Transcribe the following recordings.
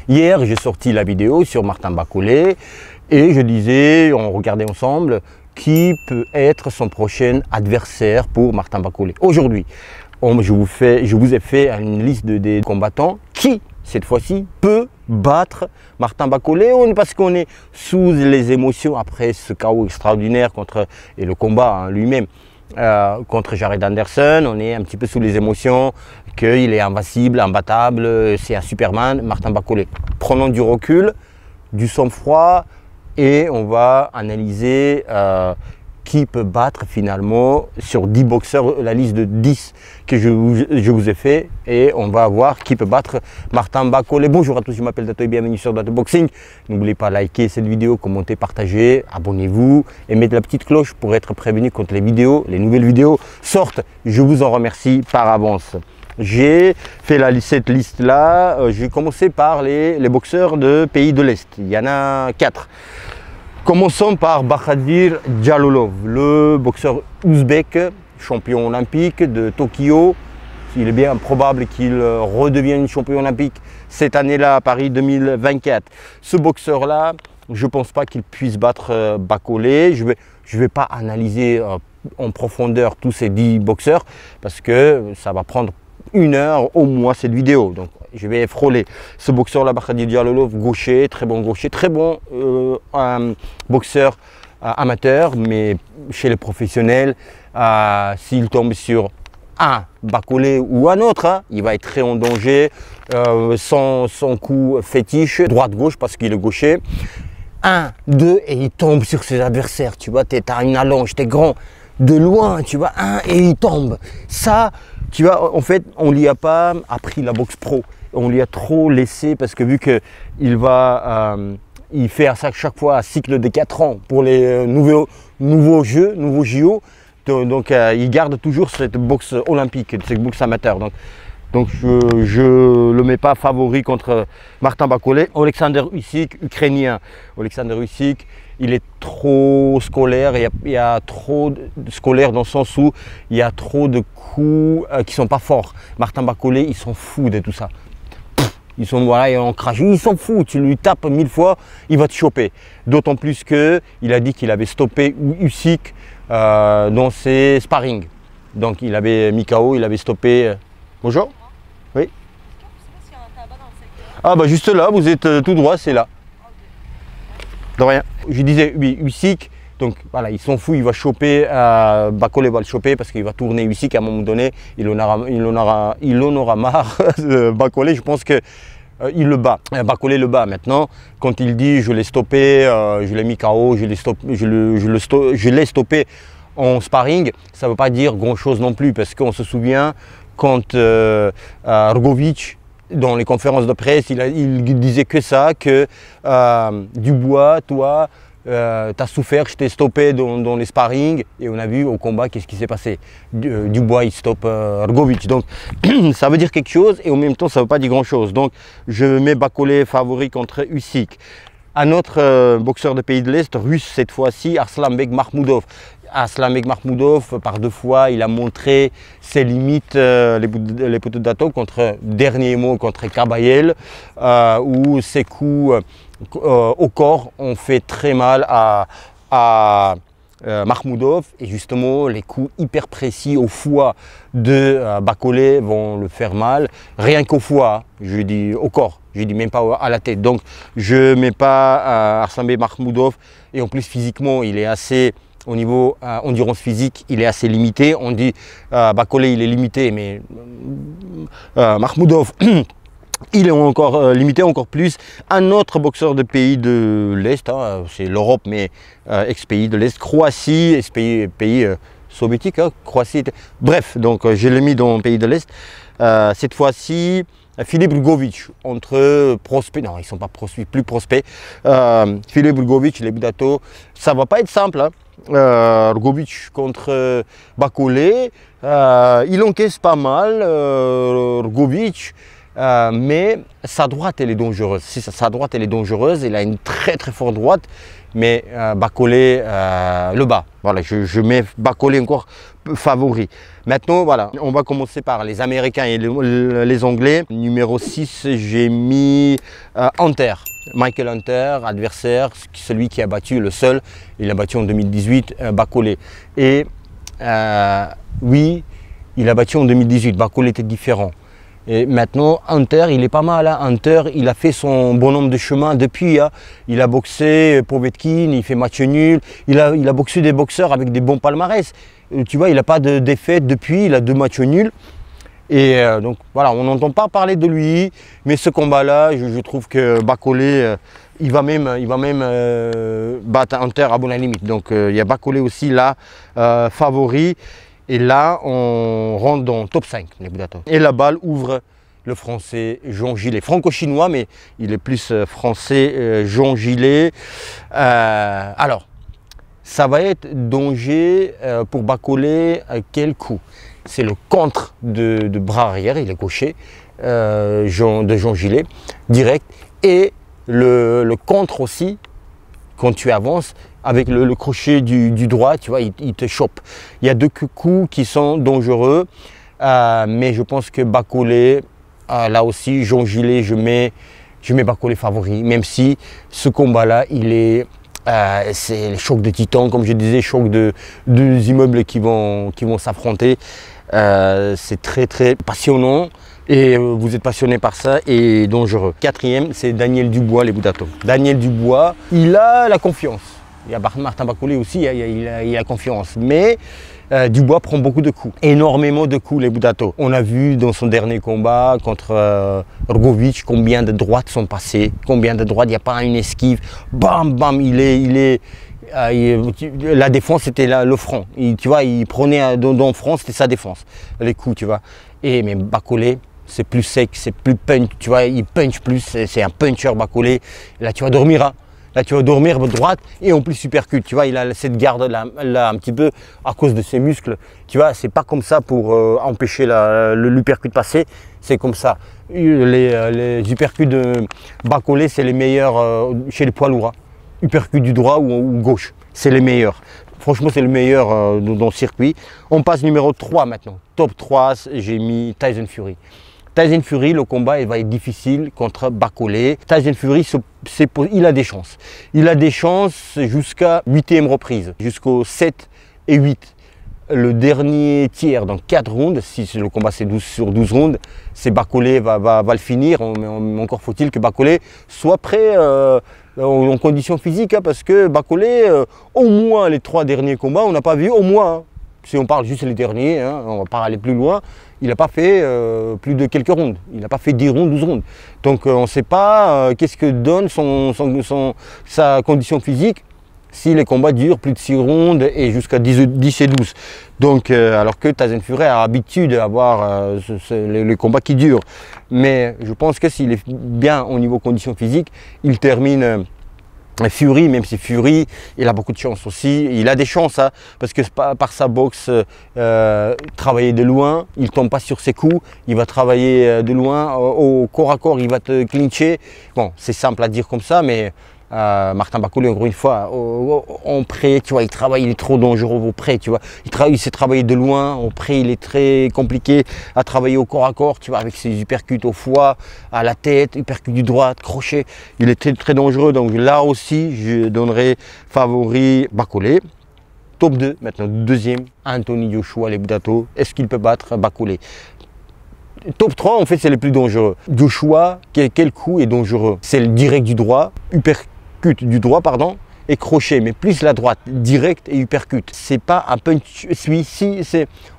Hier, j'ai sorti la vidéo sur Martin Bacolé et je disais, on regardait ensemble, qui peut être son prochain adversaire pour Martin Bacolé. Aujourd'hui, je vous ai fait une liste des combattants qui, cette fois-ci, peut battre Martin Bacolé, parce qu'on est sous les émotions après ce chaos extraordinaire et le combat lui-même contre Jared Anderson. On est un petit peu sous les émotions qu'il est invincible, imbattable, c'est un Superman, Martin Bacolé. Prenons du recul, du sang-froid et on va analyser qui peut battre finalement sur 10 boxeurs, la liste de 10 que je vous ai fait, et on va voir qui peut battre Martin Bacolé. Bonjour à tous, je m'appelle Dato et bienvenue sur Dato Boxing. N'oubliez pas de liker cette vidéo, commenter, partager, abonnez-vous et mettez la petite cloche pour être prévenu quand les nouvelles vidéos sortent. Je vous en remercie par avance. J'ai fait cette liste là, j'ai commencé par les boxeurs de pays de l'Est, il y en a 4. Commençons par Bahadir Jalolov, le boxeur ouzbek, champion olympique de Tokyo. Il est bien probable qu'il redevienne champion olympique cette année-là à Paris 2024. Ce boxeur-là, je ne pense pas qu'il puisse battre Bacolé. Je vais pas analyser en profondeur tous ces 10 boxeurs parce que ça va prendre 1 heure au moins cette vidéo. Donc, je vais frôler ce boxeur là, Bahadir Jalolov, gaucher, très bon boxeur amateur, mais chez les professionnels, s'il tombe sur un Bacolé ou un autre, il va être très en danger. Son coup fétiche, droite-gauche parce qu'il est gaucher. 1, 2 et il tombe sur ses adversaires. Tu vois, tu as une allonge, tu es grand. De loin, tu vois, 1 et il tombe. Ça, tu vois, en fait, on lui a pas appris la boxe pro. On lui a trop laissé parce que vu qu'il il fait à chaque fois un cycle de 4 ans pour les nouveaux jeux, nouveaux JO. Donc il garde toujours cette boxe olympique, cette boxe amateur. Donc je ne le mets pas favori contre Martin Bacolé. Alexander Usyk, ukrainien. Alexander Usyk, il est trop scolaire, il y a trop de scolaire dans le sens où il y a trop de coups qui ne sont pas forts. Martin Bacolé, il s'en fout de tout ça. Ils sont voilà, on crache, il s'en fout, tu lui tapes 1000 fois, il va te choper. D'autant plus qu'il a dit qu'il avait stoppé Usyk dans ses sparring. Donc il avait mis KO, il avait stoppé. Bonjour. Oui. Ah bah juste là, vous êtes tout droit, c'est là. De rien. Je disais, oui, Usyk, donc voilà, il s'en fout, il va choper, Bacolé va le choper parce qu'il va tourner Usyk à un moment donné, il en aura marre de Bacolé, je pense que il le bat. Bacolé le bat maintenant. Quand il dit je l'ai stoppé, je l'ai mis KO, je l'ai stoppé en sparring, ça ne veut pas dire grand chose non plus parce qu'on se souvient quand Hrgović, dans les conférences de presse, il disait que ça, que Dubois, toi, tu as souffert, je t'ai stoppé dans les sparring et on a vu au combat qu'est-ce qui s'est passé. Dubois il stoppe Hrgović, donc ça veut dire quelque chose et en même temps ça ne veut pas dire grand chose. Donc je mets Bacolé favori contre Usyk. Un autre boxeur de pays de l'Est, russe cette fois-ci, Arslanbek Makhmoudov. Arslanbek Makhmoudov, par 2 fois, il a montré ses limites, les poteaux d'Ato dernier mot contre Kabayel, où ses coups au corps ont fait très mal à Makhmoudov et justement les coups hyper précis au foie de Bacolé vont le faire mal, rien qu'au foie, je dis au corps. Je dis même pas à la tête. Donc je ne mets pas Arslanbek Makhmoudov et en plus physiquement il est assez, au niveau endurance physique, il est assez limité. On dit Bacolé il est limité, mais Makhmoudov il est encore limité encore plus. Un autre boxeur de pays de l'Est, c'est l'Europe mais ex-pays de l'Est, Croatie, pays soviétique, Croatie. Bref, donc je l'ai mis dans le pays de l'Est. Cette fois-ci, Filip Hrgović entre prospects, non ils ne sont pas prospects, plus prospects. Filip Hrgović, les Budato, ça ne va pas être simple. Hein. Hrgović contre Bacolé, il encaisse pas mal. Hrgović, mais sa droite, elle est dangereuse. Sa droite, elle est dangereuse. Il a une très très forte droite, mais Bacolé le bat. Voilà, je mets Bacolé encore favori. Maintenant, voilà, on va commencer par les Américains et les Anglais. Numéro 6, j'ai mis Hunter. Michael Hunter, adversaire, celui qui a battu le seul. Il a battu en 2018 Bacolé. Et oui, il a battu en 2018. Bacolé était différent. Et maintenant, Hunter, il est pas mal. Hein. Hunter, il a fait son bonhomme de chemin depuis. Hein. Il a boxé Povetkin, il fait match nul. Il a boxé des boxeurs avec des bons palmarès. Tu vois, il n'a pas de défaite depuis. Il a 2 matchs nuls. Et donc voilà, on n'entend pas parler de lui. Mais ce combat-là, je trouve que Bacolé, il va même battre Hunter à bonne limite. Donc il y a Bacolé aussi là, favori. Et là, on rentre dans le top 5, les Budato. Et la balle ouvre le français Jean Gillet. Franco-chinois, mais il est plus français Jean Gillet. Alors, ça va être danger pour Bacolé. Quel coup? C'est le contre de bras arrière, il est gaucher, de Jean Gillet, direct. Et le contre aussi, quand tu avances, avec le crochet du droit, tu vois, il te chope. Il y a 2 coups qui sont dangereux, mais je pense que Bacolé, là aussi, Jean Gillet, je mets Bacolé favori, même si ce combat-là, c'est le choc de titans, comme je disais, choc de 2 immeubles qui vont s'affronter. C'est très très passionnant. Et vous êtes passionné par ça et dangereux. 4e, c'est Daniel Dubois, les Budato. Daniel Dubois, il a la confiance. Il y a Martin Bacolé aussi, il a confiance. Mais Dubois prend beaucoup de coups, énormément de coups, les Budato. On a vu dans son dernier combat contre Rogovic combien de droites sont passées, combien de droites, il n'y a pas une esquive. Bam, bam, la défense, c'était le front. Tu vois, il prenait dans le front, c'était sa défense, les coups, tu vois. Mais Bacolé, c'est plus sec, c'est plus punch, tu vois, il punch plus, c'est un puncher Bacolé. Là, tu vas dormir, hein. Là, tu vas dormir droite et en plus supercute. Tu vois, il a cette garde là un petit peu à cause de ses muscles. Tu vois, c'est pas comme ça pour empêcher l'uppercut de passer. C'est comme ça. Les uppercuts de Bacolé, c'est les meilleurs chez les poids lourds. Hein. Uppercut du droit ou gauche, c'est les meilleurs. Franchement, c'est le meilleur dans le circuit. On passe numéro 3 maintenant. Top 3, j'ai mis Tyson Fury. Tyson Fury, le combat il va être difficile contre Bacolé. Tyson Fury, il a des chances. Il a des chances jusqu'à 8e reprise, jusqu'au 7 et 8. Le dernier tiers dans 4 rounds, si le combat c'est 12 sur 12 rounds, c'est Bacolé va le finir. Encore faut-il que Bacolé soit prêt en condition physique, hein, parce que Bacolé, au moins les 3 derniers combats, on n'a pas vu, au moins. Hein. Si on parle juste les derniers, hein, on ne va pas aller plus loin, il n'a pas fait plus de quelques rounds. Il n'a pas fait 10 rounds, 12 rounds. Donc on ne sait pas qu'est-ce que donne sa condition physique si les combats durent plus de 6 rounds et jusqu'à 10 et 12. Donc, alors que Tyson Fury a l'habitude d'avoir les combats qui durent. Mais je pense que s'il est bien au niveau condition physique, il termine Fury, même si Fury, il a beaucoup de chance aussi. Il a des chances, hein, parce que par sa boxe, travailler de loin, il ne tombe pas sur ses coups, il va travailler de loin, au corps à corps, il va te clincher. Bon, c'est simple à dire comme ça, mais Martin Bacolé, encore une fois, en prêt, tu vois, il est trop dangereux au prêt, tu vois. Il sait travailler de loin, au prêt, il est très compliqué à travailler au corps à corps, tu vois, avec ses uppercuts au foie, à la tête, uppercut du droit, crochet. Il est très, très dangereux, donc là aussi, je donnerai favori Bacolé. Top 2, maintenant, 2e, Anthony Joshua, les Budato. Est-ce qu'il peut battre Bacolé? Top 3, en fait, c'est les plus dangereux. Joshua, quel coup est dangereux? C'est le direct du droit, uppercut du droit, pardon, et crochet, mais plus la droite, direct et uppercut. C'est pas un punch, celui-ci,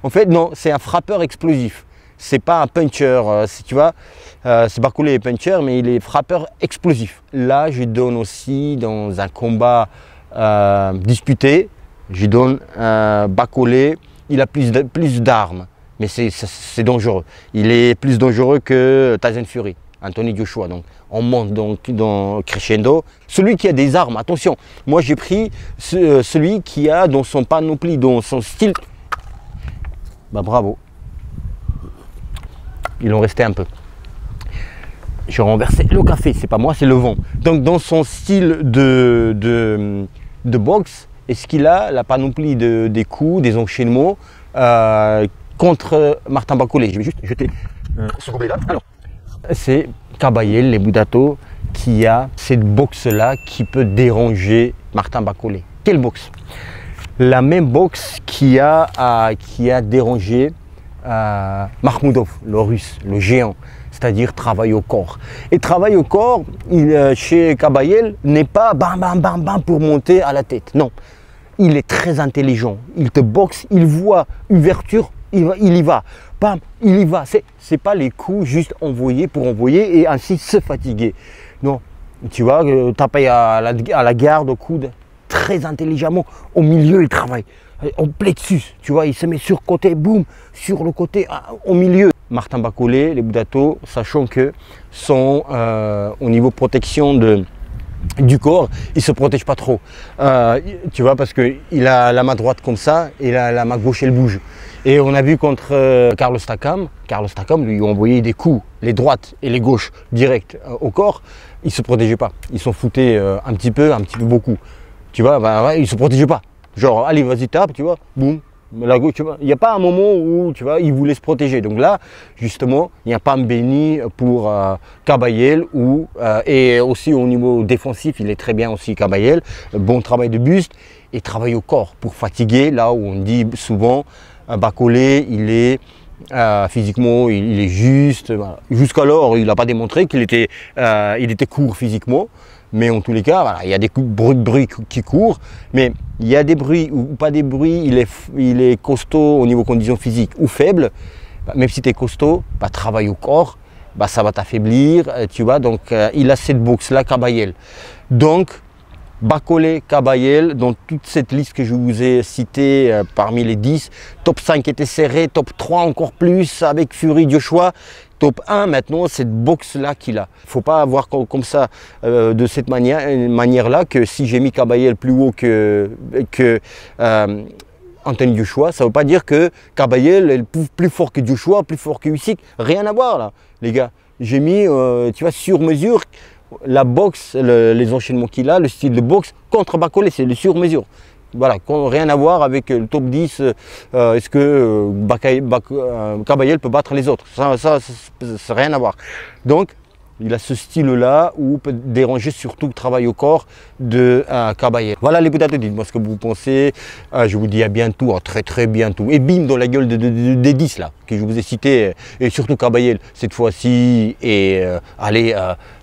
en fait, non, c'est un frappeur explosif. C'est pas un puncher, tu vois, c'est Bacolé est puncher, mais il est frappeur explosif. Là, je donne aussi, dans un combat disputé, je donne Bacolé, il a plus d'armes. Mais c'est dangereux. Il est plus dangereux que Tyson Fury, Anthony Joshua. Donc, on monte donc dans crescendo. Celui qui a des armes, attention, moi j'ai pris celui qui a dans son panoplie, dans son style. Bah bravo. Il en restait un peu. je renversais le café, c'est pas moi, c'est le vent. Donc dans son style de boxe, est-ce qu'il a la panoplie des coups, des enchaînements contre Martin Bacolé? Je vais juste jeter ce gobelet-là. Alors, c'est Kabayel, les Budato, qui a cette boxe-là qui peut déranger Martin Bacolé. Quelle boxe? La même boxe qui a dérangé Makhmoudov, le russe, le géant, c'est-à-dire travail au corps. Et travail au corps, chez Kabayel, n'est pas bam bam bam bam pour monter à la tête. Non, il est très intelligent. Il te boxe, il voit ouverture, il y va. Bam, il y va. C'est pas les coups juste envoyés pour envoyer et ainsi se fatiguer. Non, tu vois, taper à la garde au coude, très intelligemment, au milieu il travaille. En plexus, tu vois, il se met sur côté, boum, sur le côté, au milieu. Martin Bacolé, les Budato, sachant que sont au niveau protection du corps, il ne se protège pas trop. Tu vois, parce qu'il a la main droite comme ça et la main gauche elle bouge. Et on a vu contre Carlos Takam, lui envoyait des coups, les droites et les gauches directes au corps, il ne se protégeait pas. Il s'en foutait un petit peu beaucoup. Tu vois, ouais, il ne se protégeait pas. Genre, allez, vas-y, tape, tu vois, boum, la gauche, tu vois. Il n'y a pas un moment où, tu vois, il voulait se protéger. Donc là, justement, il n'y a pas un béni pour Kabayel et aussi au niveau défensif, il est très bien aussi Kabayel. Bon travail de buste et travail au corps pour fatiguer, là où on dit souvent, Bacolé, il est physiquement, il est juste. Voilà. Jusqu'alors, il n'a pas démontré qu'il était, court physiquement. Mais en tous les cas, voilà, il y a des bruits qui courent, mais il y a des bruits ou pas des bruits, il est costaud au niveau conditions physiques ou faible. Même si tu es costaud, travail au corps, ça va t'affaiblir, tu vois. Donc il a cette boxe-là, Kabayel. Donc, Bacolé, Kabayel, dans toute cette liste que je vous ai citée parmi les 10, top 5 était serré, top 3 encore plus avec Fury Joshua. Top 1 maintenant, cette boxe-là qu'il a. Il ne faut pas avoir comme ça, de cette manière-là, que si j'ai mis Kabayel plus haut que Anthony Joshua, ça ne veut pas dire que Kabayel est plus fort que Joshua, plus fort que Usyk. Rien à voir là, les gars. J'ai mis, tu vois, sur mesure, la boxe, les enchaînements qu'il a, le style de boxe contre Bacolé, c'est le sur mesure. Voilà, rien à voir avec le top 10, est-ce que Kabayel peut battre les autres, ça n'a rien à voir. Donc, il a ce style-là où peut déranger surtout le travail au corps de Kabayel. Voilà les Budato, dites-moi ce que vous pensez, je vous dis à bientôt, à très très bientôt. Et bim, dans la gueule des 10 là, que je vous ai cité, et surtout Kabayel cette fois-ci, et allez,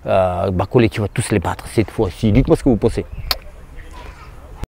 Bacolé, tu vas tous les battre cette fois-ci, dites-moi ce que vous pensez.